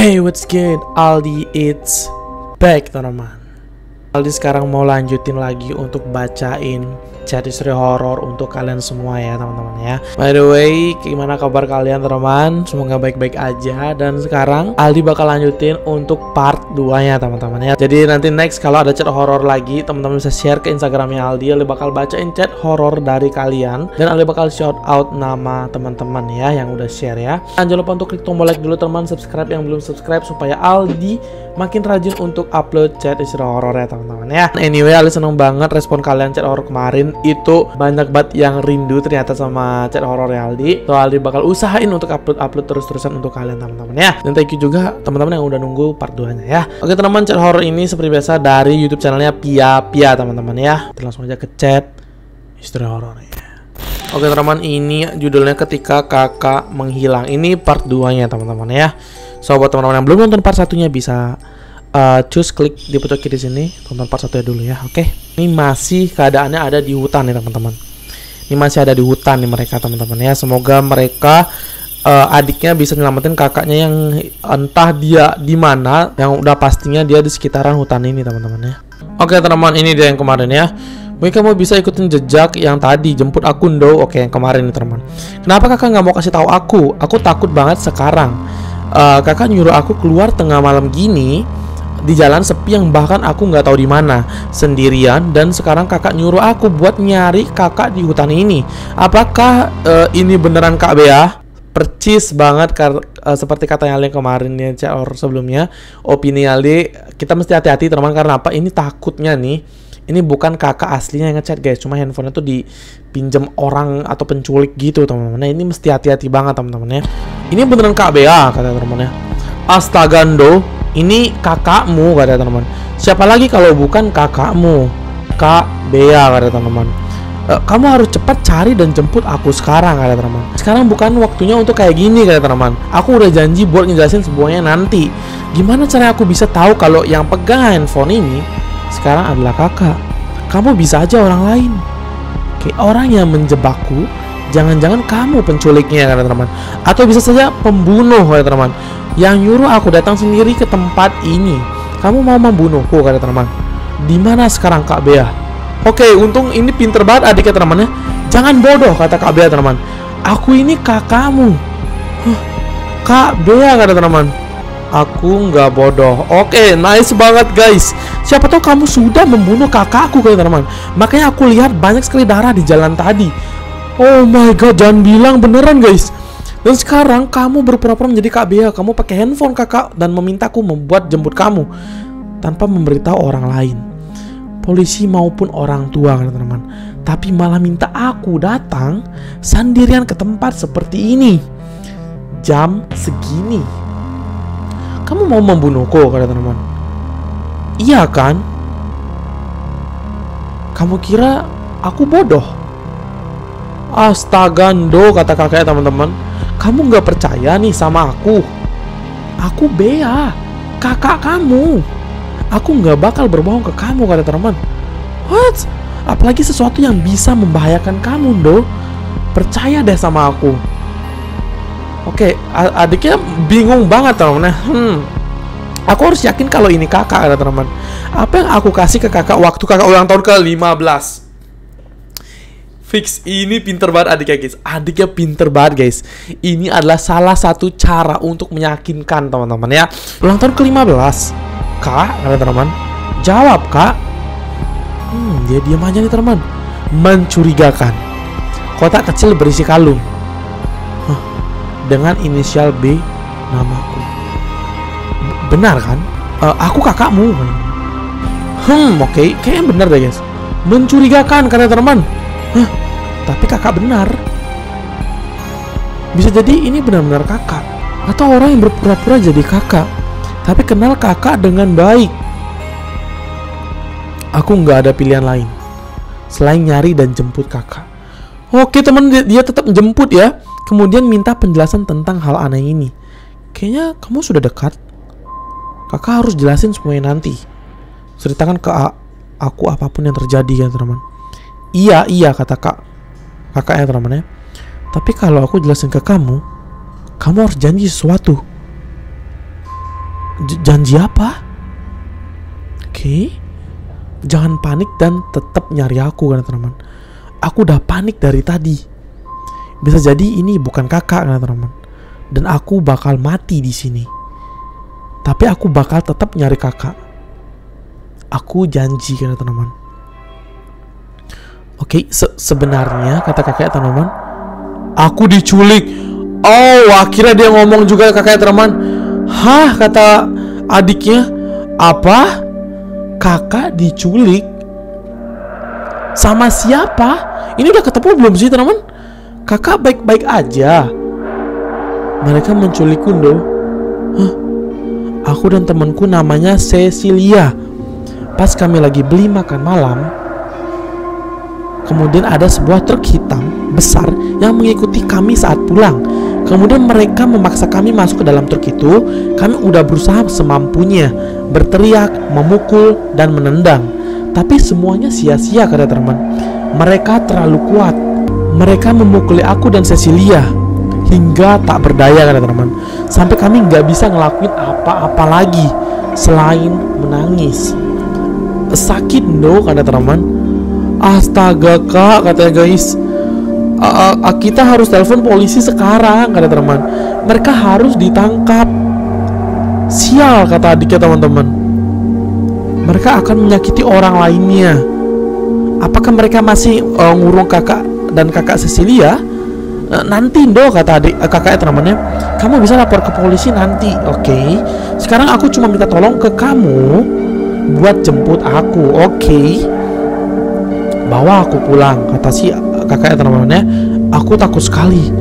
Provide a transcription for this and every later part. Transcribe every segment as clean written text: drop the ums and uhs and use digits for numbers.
Hey, what's good? Aldi it's back, teman-teman. Aldi sekarang mau lanjutin lagi untuk bacain chat istri horor untuk kalian semua ya, teman-teman ya. By the way, gimana kabar kalian, teman-teman? Semoga baik-baik aja. Dan sekarang Aldi bakal lanjutin untuk part 2-nya, teman-teman ya. Jadi nanti next kalau ada chat horor lagi, teman-teman bisa share ke Instagramnya Aldi. Aldi bakal bacain chat horor dari kalian dan Aldi bakal shout out nama teman-teman ya yang udah share ya. Dan jangan lupa untuk klik tombol like dulu, teman, subscribe yang belum subscribe supaya Aldi makin rajin untuk upload chat istri horor ya, teman-teman ya. Anyway, Aldi seneng banget respon kalian chat horor kemarin. Itu banyak banget yang rindu ternyata sama chat horor Aldi. So Aldi bakal usahain untuk upload terus-terusan untuk kalian, teman-teman ya. Dan thank you juga teman-teman yang udah nunggu part 2-nya ya. Oke, teman-teman, chat horor ini seperti biasa dari YouTube channelnya Pia, teman-teman ya. Kita langsung aja ke chat istri horornya. Oke, teman-teman, ini judulnya Ketika Kakak Menghilang. Ini part 2-nya, teman-teman ya. So buat teman-teman yang belum nonton part 1-nya bisa choose klik di pojok kiri sini, tonton part 1-nya dulu ya. Oke. Ini masih keadaannya ada di hutan nih, teman-teman. Ini masih ada di hutan nih mereka, teman-teman ya. Semoga mereka adiknya bisa nyelamatin kakaknya yang entah dia di mana, yang udah pastinya dia di sekitaran hutan ini, teman-teman ya. Oke, teman-teman, ini dia yang kemarin ya. Mungkin kamu bisa ikutin jejak yang tadi, jemput aku Ndo. Oke, yang kemarin nih, teman. Kenapa kakak nggak mau kasih tahu aku? Aku takut banget sekarang. Kakak nyuruh aku keluar tengah malam gini di jalan sepi yang bahkan aku nggak tahu di mana, sendirian, dan sekarang kakak nyuruh aku buat nyari kakak di hutan ini. Apakah ini beneran Kak Bea? Percis banget seperti katanya Aldi kemarin ya, CR sebelumnya. Opini Aldi, kita mesti hati-hati, teman, karena apa? Ini takutnya nih, ini bukan kakak aslinya yang ngechat, guys. Cuma handphonenya tuh dipinjam orang atau penculik gitu, teman-teman. Nah, ini mesti hati-hati banget, teman-teman ya. Ini beneran Kak Bea, kata teman-teman ya. Astaga Ndo, ini kakakmu, kata teman-teman. Siapa lagi kalau bukan kakakmu? Kak Bea, kata teman-teman. Kamu harus cepat cari dan jemput aku sekarang, kata teman-teman. Sekarang bukan waktunya untuk kayak gini, kata teman-teman. Aku udah janji buat ngejelasin semuanya nanti. Gimana caranya aku bisa tahu kalau yang pegang handphone ini sekarang adalah kakak? Kamu bisa aja orang lain. Kayak orang yang menjebakku. Jangan-jangan kamu penculiknya, kata teman. Atau bisa saja pembunuh, kata teman, yang nyuruh aku datang sendiri ke tempat ini. Kamu mau membunuhku, kata teman. Di mana sekarang Kak Bea? Oke, untung ini pinter banget adiknya, teman-teman ya. Jangan bodoh, kata Kak Bea, teman. Aku ini kakakmu. Kak Bea, kata teman. Aku nggak bodoh. Oke, nice banget, guys. Siapa tahu kamu sudah membunuh kakakku, kata teman. Makanya aku lihat banyak sekali darah di jalan tadi. Oh my god, jangan bilang beneran, guys. Dan sekarang kamu berpura-pura menjadi Kak Bea. Kamu pakai handphone kakak dan memintaku membuat jemput kamu tanpa memberitahu orang lain, polisi maupun orang tua, kata teman. Tapi malah minta aku datang sendirian ke tempat seperti ini jam segini. Kamu mau membunuhku, kata teman. Iya kan? Kamu kira aku bodoh? Astaga Ndo, kata kakaknya, teman-teman. Kamu nggak percaya nih sama aku? Aku Bea, kakak kamu. Aku nggak bakal berbohong ke kamu, kata teman. What? Apalagi sesuatu yang bisa membahayakan kamu, Ndo. Percaya deh sama aku. Oke, adiknya bingung banget, teman-teman. Aku harus yakin kalau ini kakak, kata teman. Apa yang aku kasih ke kakak waktu kakak ulang tahun ke-15? Fix, ini pinter banget adiknya, guys. Adiknya pinter banget, guys. Ini adalah salah satu cara untuk meyakinkan, teman-teman ya. Ulang tahun ke-15, Kak, kata teman. Jawab, Kak. Dia diam aja nih, teman. Mencurigakan. Kotak kecil berisi kalung dengan inisial B namaku. Benar kan? Aku kakakmu. Oke, kayaknya benar deh, guys. Mencurigakan, kata teman. Tapi kakak benar. Bisa jadi ini benar-benar kakak, atau orang yang berpura-pura jadi kakak tapi kenal kakak dengan baik. Aku nggak ada pilihan lain selain nyari dan jemput kakak. Oke, teman, dia tetap jemput ya. Kemudian minta penjelasan tentang hal aneh ini. Kayaknya kamu sudah dekat. Kakak harus jelasin semuanya nanti. Ceritakan ke aku apapun yang terjadi, ya teman. Iya, kata kakaknya, teman ya. Tapi kalau aku jelasin ke kamu harus janji sesuatu. Janji apa? Oke. Jangan panik dan tetap nyari aku kan teman-teman. Aku udah panik dari tadi. Bisa jadi ini bukan kakak kan teman-teman. Dan aku bakal mati di sini. Tapi aku bakal tetap nyari kakak. Aku janji kan teman-teman. Oke, sebenarnya kata kakak teman-teman, aku diculik. Oh, akhirnya dia ngomong juga kakak teman. Hah, kata adiknya. Apa? Kakak diculik? Sama siapa? Ini udah ketemu belum sih teman-teman? Kakak baik-baik aja. Mereka menculik Kundo. Hah? Aku dan temanku namanya Cecilia. Pas kami lagi beli makan malam, kemudian ada sebuah truk hitam besar yang mengikuti kami saat pulang. Kemudian mereka memaksa kami masuk ke dalam truk itu. Kami udah berusaha semampunya, berteriak, memukul, dan menendang. Tapi semuanya sia-sia kata teman. Mereka terlalu kuat. Mereka memukuli aku dan Cecilia hingga tak berdaya kata teman. Sampai kami nggak bisa ngelakuin apa-apa lagi selain menangis. Sakit dong kata teman. Astaga kak, katanya guys, kita harus telepon polisi sekarang kata teman. Mereka harus ditangkap. Sial kata adiknya teman-teman. Mereka akan menyakiti orang lainnya. Apakah mereka masih ngurung kakak dan kakak Cecilia? Nanti do kata adik kakaknya temannya. Kamu bisa lapor ke polisi nanti. Oke. Sekarang aku cuma minta tolong ke kamu buat jemput aku. Oke. Bawa aku pulang kata si kakaknya teman-temannya. Aku takut sekali.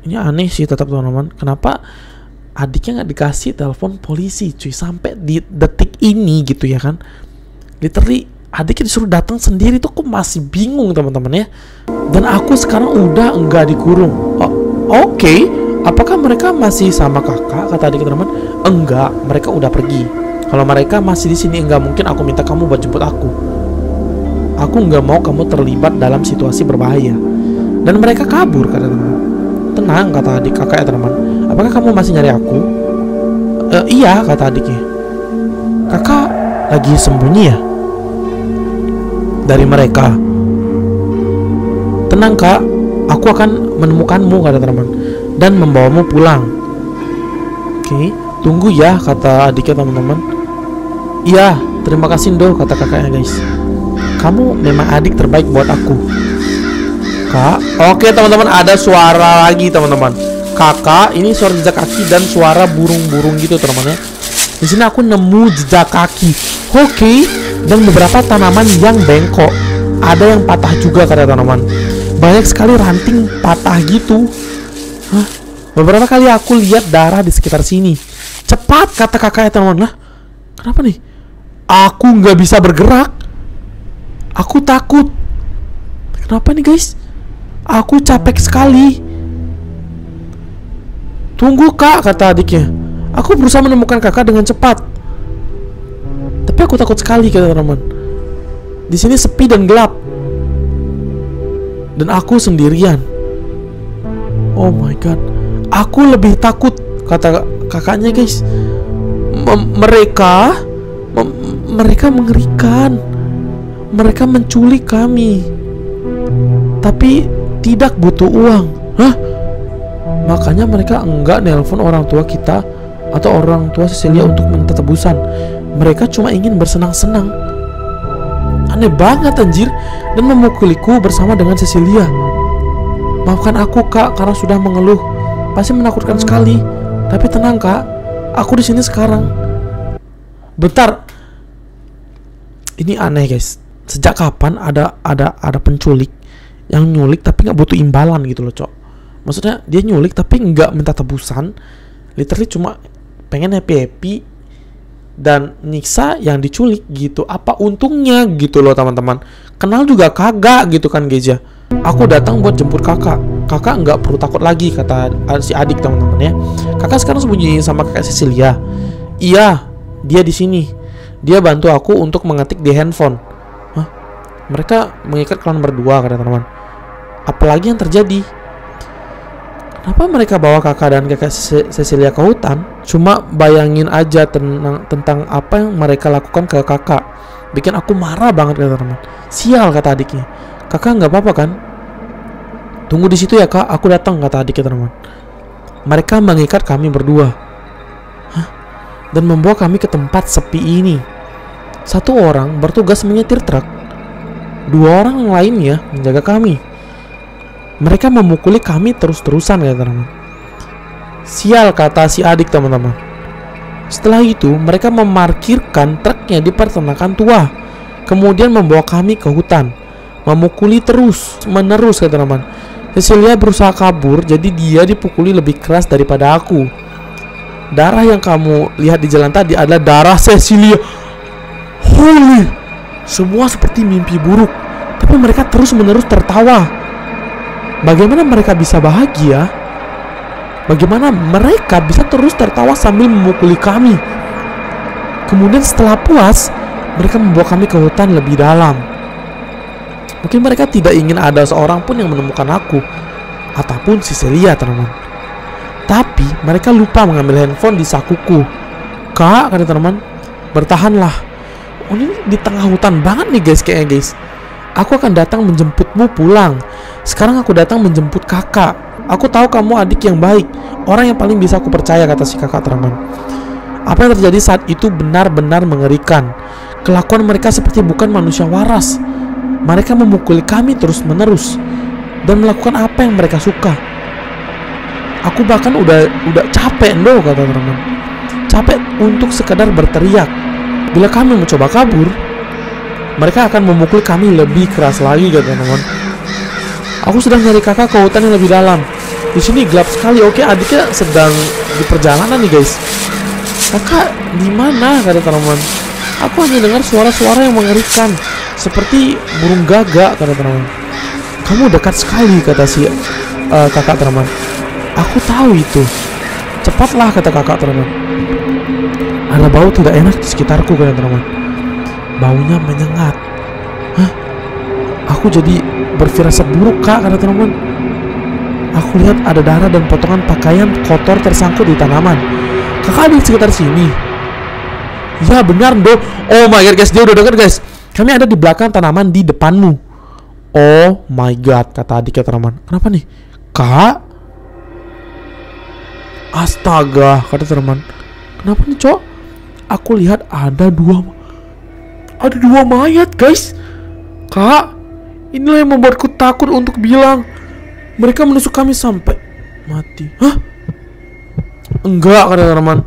Ini aneh sih tetap teman-teman. Kenapa adiknya nggak dikasih telepon polisi cuy sampai di detik ini gitu ya kan? Literally adiknya disuruh datang sendiri tuh. Aku masih bingung teman-teman ya. Dan aku sekarang udah enggak dikurung. Oke. Apakah mereka masih sama kakak? Kata adik teman-teman. Enggak, mereka udah pergi. Kalau mereka masih di sini, enggak mungkin aku minta kamu buat jemput aku. Aku nggak mau kamu terlibat dalam situasi berbahaya. Dan mereka kabur kata teman. Tenang kata adik kakaknya teman. Apakah kamu masih nyari aku? Iya kata adiknya. Kakak lagi sembunyi ya dari mereka? Tenang kak, aku akan menemukanmu kata teman dan membawamu pulang. Oke, tunggu ya kata adiknya teman-teman. Iya, terima kasih do kata kakaknya guys. Kamu memang adik terbaik buat aku, kak. Oke teman-teman, ada suara lagi teman-teman. Kakak, ini suara jejak kaki dan suara burung-burung gitu teman-teman ya. Di sini aku nemu jejak kaki. Oke, dan beberapa tanaman yang bengkok. Ada yang patah juga kata teman-teman. Banyak sekali ranting patah gitu. Hah? Beberapa kali aku lihat darah di sekitar sini. Cepat kata kakaknya teman-teman. Lah, kenapa nih? Aku nggak bisa bergerak. Aku takut. Kenapa nih guys? Aku capek sekali. Tunggu kak kata adiknya. Aku berusaha menemukan kakak dengan cepat. Tapi aku takut sekali kata teman-teman. Di sini sepi dan gelap. Dan aku sendirian. Oh my god. Aku lebih takut kata kakaknya guys. Mereka mengerikan. Mereka menculik kami. Tapi tidak butuh uang. Hah? Makanya mereka enggak nelpon orang tua kita atau orang tua Cecilia untuk minta tebusan. Mereka cuma ingin bersenang-senang. Aneh banget anjir. Dan memukuliku bersama dengan Cecilia. Maafkan aku kak karena sudah mengeluh. Pasti menakutkan sekali. Tapi tenang kak, aku di sini sekarang. Bentar. Ini aneh guys. Sejak kapan ada penculik yang nyulik tapi nggak butuh imbalan gitu loh cok. Maksudnya dia nyulik tapi nggak minta tebusan. Literally cuma pengen happy dan nyiksa yang diculik gitu. Apa untungnya gitu loh teman-teman. Kenal juga kagak gitu kan Geja. Aku datang buat jemput kakak. Kakak nggak perlu takut lagi kata si adik teman-teman ya. Kakak sekarang sembunyi sama kakak Cecilia. Iya, dia di sini. Dia bantu aku untuk mengetik di handphone. Hah? Mereka mengikat kalian berdua kata teman-teman. Apalagi yang terjadi? Kenapa mereka bawa kakak dan kakak Cecilia ke hutan? Cuma bayangin aja tentang apa yang mereka lakukan ke kakak. Bikin aku marah banget, kata teman. Sial, kata adiknya. Kakak nggak apa-apa kan? Tunggu di situ ya kak, aku datang, kata adiknya, teman. Mereka mengikat kami berdua. Dan membawa kami ke tempat sepi ini. Satu orang bertugas menyetir truk. 2 orang lainnya menjaga kami. Mereka memukuli kami terus-terusan, ya teman-teman. Sial, kata si adik, teman-teman. Setelah itu mereka memarkirkan truknya di peternakan tua. Kemudian membawa kami ke hutan. Memukuli terus menerus, ya teman-teman. Cecilia berusaha kabur, jadi dia dipukuli lebih keras daripada aku. Darah yang kamu lihat di jalan tadi adalah darah Cecilia. Holy, semua seperti mimpi buruk. Tapi mereka terus-menerus tertawa. Bagaimana mereka bisa bahagia? Bagaimana mereka bisa terus tertawa sambil memukuli kami? Kemudian setelah puas, mereka membawa kami ke hutan lebih dalam. Mungkin mereka tidak ingin ada seorang pun yang menemukan aku ataupun Cecilia, teman-teman. Tapi mereka lupa mengambil handphone di sakuku. Kak, kata teman, bertahanlah. Oh, ini di tengah hutan banget nih guys, kayaknya guys. Aku akan datang menjemputmu pulang. Sekarang aku datang menjemput kakak. Aku tahu kamu adik yang baik, orang yang paling bisa aku percaya, kata si kakak, teman. Apa yang terjadi saat itu benar-benar mengerikan. Kelakuan mereka seperti bukan manusia waras. Mereka memukuli kami terus-menerus dan melakukan apa yang mereka suka. Aku bahkan udah capek loh, kata teman. Capek untuk sekadar berteriak. Bila kami mencoba kabur, mereka akan memukul kami lebih keras lagi, kata teman. Aku sedang nyari kakak ke hutan yang lebih dalam. Di sini gelap sekali. Oke, adiknya sedang di perjalanan nih guys. Kakak di mana, kata teman. Aku hanya dengar suara-suara yang mengerikan, seperti burung gagak, kata teman. Kamu dekat sekali, kata si kakak, teman. Aku tahu itu. Cepatlah, kata kakak, teman. Ada bau tidak enak di sekitarku, kata teman. Baunya menyengat. Aku jadi berfirasat buruk, kak, kata teman. Aku lihat ada darah dan potongan pakaian kotor tersangkut di tanaman. Kakak ada di sekitar sini? Ya benar dong. Oh my god guys, dia udah dekat guys. Kami ada di belakang tanaman di depanmu. Oh my god, kata adiknya, teman. Kenapa nih? Kak? Astaga, kata teman. Kenapa nih, cok? Aku lihat ada dua mayat guys. Kak, inilah yang membuatku takut untuk bilang. Mereka menusuk kami sampai mati. Hah? Enggak, kata teman.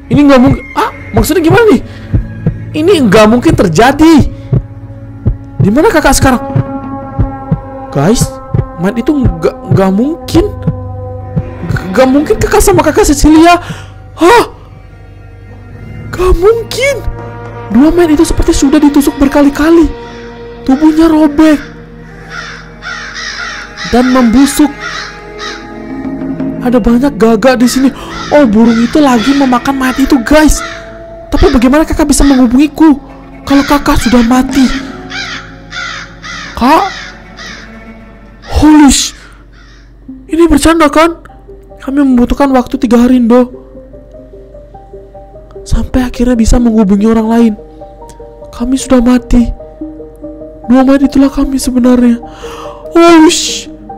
Ini nggak mungkin. Maksudnya gimana nih? Ini nggak mungkin terjadi. Di mana kakak sekarang? Guys, mayat itu nggak mungkin. Nggak mungkin kakak sama kakak Cecilia. Hah? Gak mungkin. Dua mayat itu seperti sudah ditusuk berkali-kali. Tubuhnya robek dan membusuk. Ada banyak gagak di sini. Oh, burung itu lagi memakan mayat itu, guys. Tapi bagaimana kakak bisa menghubungiku kalau kakak sudah mati? Kak? Holy ini bercanda kan? Kami membutuhkan waktu 3 hari, Indo, sampai akhirnya bisa menghubungi orang lain. Kami sudah mati. Dua mayat itulah kami sebenarnya. Oh,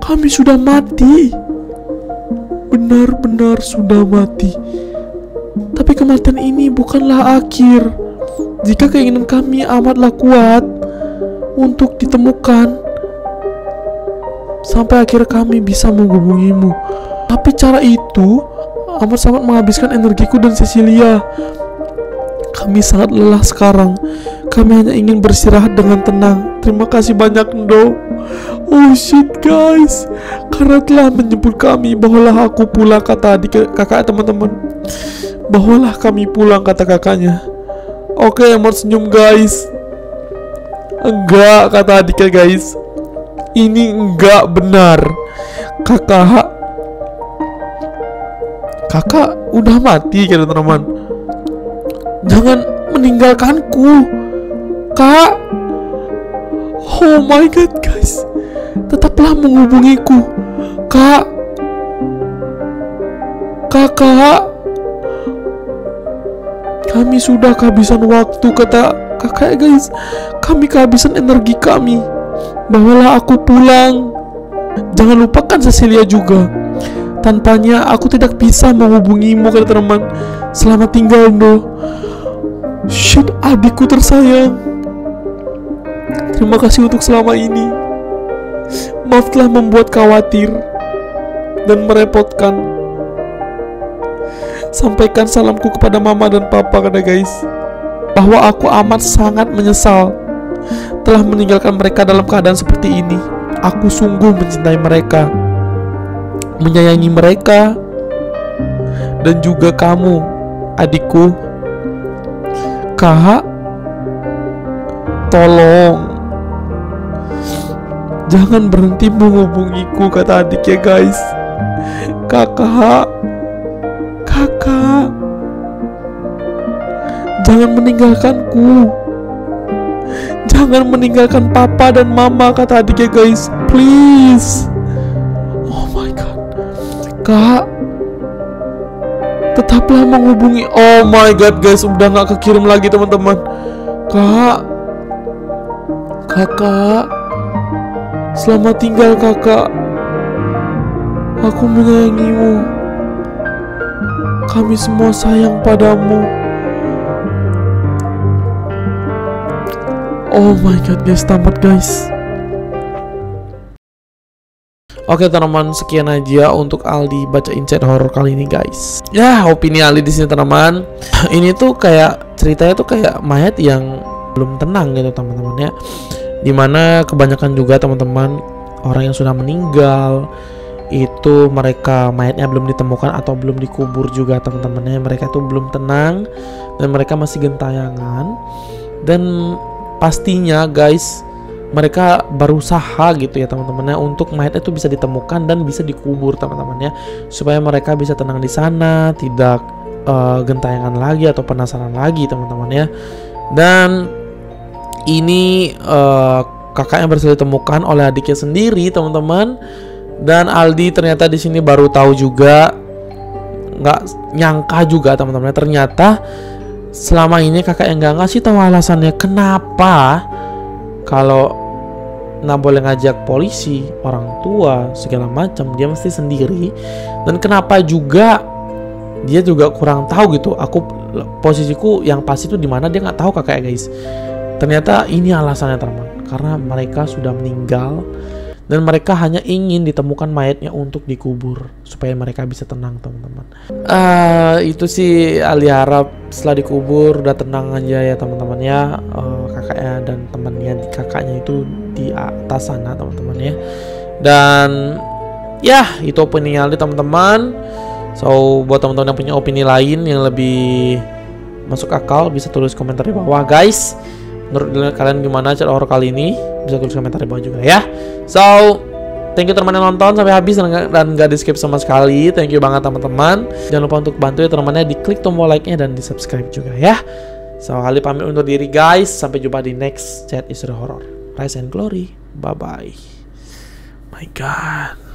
kami sudah mati. Benar-benar sudah mati. Tapi kematian ini bukanlah akhir. Jika keinginan kami amatlah kuat untuk ditemukan, sampai akhirnya kami bisa menghubungimu. Tapi cara itu amat sangat menghabiskan energiku dan Cecilia. Kami sangat lelah sekarang. Kami hanya ingin beristirahat dengan tenang. Terima kasih banyak, Ndo. Oh shit guys, karena telah menjemput kami, bawalah aku pulang, kata adik kakak, teman-teman. Bawalah kami pulang, kata kakaknya. Oke, emot senyum guys. Enggak, kata adiknya guys. Ini enggak benar. Kakak udah mati, kata teman. Jangan meninggalkanku, Kak. Oh my god guys, tetaplah menghubungiku, Kak. Kak, kami sudah kehabisan waktu, kata kakak guys. Kami kehabisan energi kami. Bawalah aku pulang. Jangan lupakan Cecilia juga. Tanpanya aku tidak bisa menghubungimu, kata teman. Selamat tinggal, Do. Shit, adikku tersayang. Terima kasih untuk selama ini. Maaf telah membuat khawatir dan merepotkan. Sampaikan salamku kepada mama dan papa, kata guys, bahwa aku amat sangat menyesal telah meninggalkan mereka dalam keadaan seperti ini. Aku sungguh mencintai mereka, menyayangi mereka, dan juga kamu, adikku. Kak, tolong jangan berhenti menghubungiku, kata adiknya guys. Kakak, jangan meninggalkanku. Jangan meninggalkan papa dan mama, kata adiknya guys. Please. Oh my god. Kak, tetaplah menghubungi. Oh my god guys, udah gak kekirim lagi teman-teman. Kakak, selamat tinggal kakak. Aku menyayangimu. Kami semua sayang padamu. Oh my god guys, tamat guys. Oke teman-teman, sekian aja untuk Aldi bacain chat horror kali ini guys. Ya, opini Aldi di sini teman-teman. Ini tuh kayak ceritanya tuh kayak mayat yang belum tenang gitu teman-teman ya. Dimana kebanyakan juga teman-teman orang yang sudah meninggal itu mereka mayatnya belum ditemukan atau belum dikubur juga teman-temannya. Mereka tuh belum tenang dan mereka masih gentayangan. Dan pastinya guys, mereka berusaha gitu ya teman-temannya untuk mayatnya itu bisa ditemukan dan bisa dikubur teman-temannya, supaya mereka bisa tenang di sana, tidak gentayangan lagi atau penasaran lagi teman-temannya. Dan ini kakaknya berhasil ditemukan oleh adiknya sendiri teman-teman. Dan Aldi ternyata di sini baru tahu juga, nggak nyangka juga teman-teman, ternyata selama ini kakak yang nggak ngasih tahu alasannya kenapa kalau nggak boleh ngajak polisi, orang tua segala macam, dia mesti sendiri. Dan kenapa juga dia juga kurang tahu gitu, aku posisiku yang pasti itu di mana, dia nggak tahu kakaknya guys. Ternyata ini alasannya teman, karena mereka sudah meninggal dan mereka hanya ingin ditemukan mayatnya untuk dikubur supaya mereka bisa tenang teman-teman. Itu sih Ali harap setelah dikubur udah tenang aja ya teman-teman ya. Kakaknya dan temannya kakaknya itu di atas sana teman-teman ya. Dan ya itu opini Ali teman-teman. So buat teman-teman yang punya opini lain yang lebih masuk akal bisa tulis komentar di bawah guys. Menurut kalian gimana chat horror kali ini? Bisa tulis komentar di bawah juga ya. So, thank you teman yang nonton sampai habis dan gak di skip sama sekali. Thank you banget teman-teman. Jangan lupa untuk bantu ya teman-temannya, diklik tombol like-nya dan di subscribe juga ya. So, Ali pamit undur diri guys. Sampai jumpa di next chat history horror. Rise and glory. Bye bye. My god.